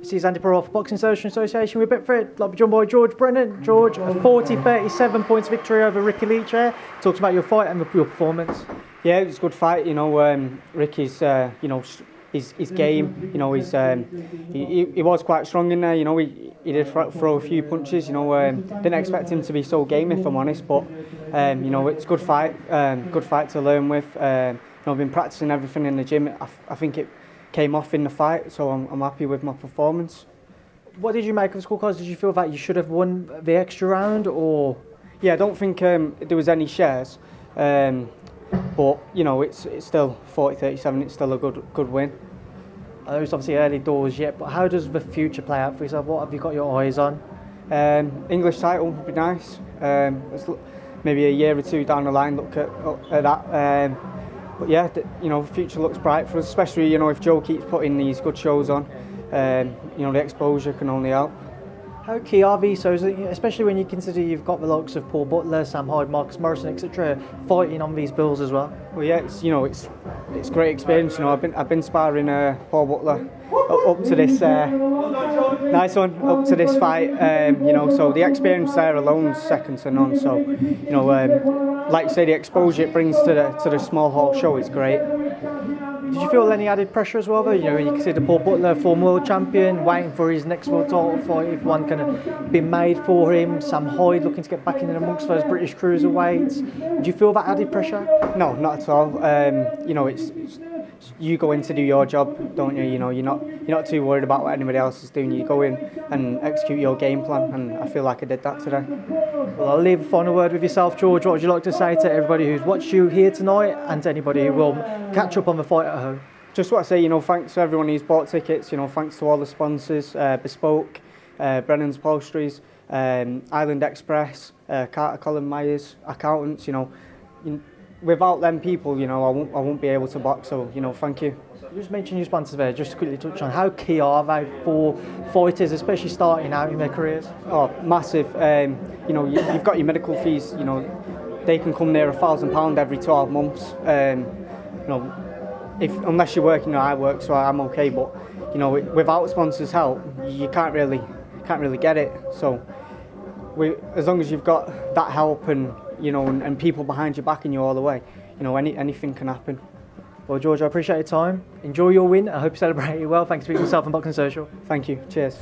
This is Andy Parole for Boxing Social Association. We're a bit for it. Like joined by George Brennan. George, a 40-37 points victory over Ricky Leach here. Talks about your fight and your performance. Yeah, it was a good fight. Ricky's, his game. He was quite strong in there. He did throw a few punches. Didn't expect him to be so game, if I'm honest. But it's a good fight. Good fight to learn with. I've been practicing everything in the gym. I think it came off in the fight, so I'm happy with my performance. What did you make of the scorecards? Did you feel that you should have won the extra round, or? Yeah, I don't think there was any shares, but it's still 40-37. It's still a good win. I know it's obviously early doors yet, but how does the future play out for yourself? What have you got your eyes on? English title would be nice. Maybe a year or two down the line, look at that. But yeah, the future looks bright for us, especially if Joe keeps putting these good shows on. The exposure can only help. How key are these shows, especially when you consider you've got the likes of Paul Butler, Sam Hyde, Marcus Morrison, etc., fighting on these bills as well? Well, yeah, it's great experience. I've been sparring Paul Butler up to this nice one, up to this fight. So the experience there alone is second to none. So like you say, the exposure it brings to the small hall show is great. Did you feel any added pressure as well, though? When you consider Paul Butler, former world champion, waiting for his next world title fight, if one can be made for him. Sam Hyde looking to get back in amongst those British cruiserweights. Do you feel that added pressure? No, not at all. It's you go in to do your job, don't you? You're not too worried about what anybody else is doing. You go in and execute your game plan, and I feel like I did that today. Well, I'll leave a final word with yourself, George. What would you like to say to everybody who's watched you here tonight and to anybody who will catch up on the fight at home? Just want to say, thanks to everyone who's bought tickets. Thanks to all the sponsors, Bespoke, Brennan's Upholsteries, Island Express, Carter Colin Myers, accountants. Without them people, I won't be able to box. So, thank you. You just mentioned your sponsors there. Just to quickly touch on how key are they for fighters, especially starting out in their careers? Oh, massive. You've got your medical fees. They can come near £1,000 every 12 months. Unless you're working, I work, so I'm okay. But without sponsors' help, you can't really get it. So, as long as you've got that help and people behind you backing you all the way, anything can happen. Well, George, I appreciate your time. Enjoy your win. I hope you celebrate it well. Thanks for being yourself on Boxing Social. Thank you. Cheers.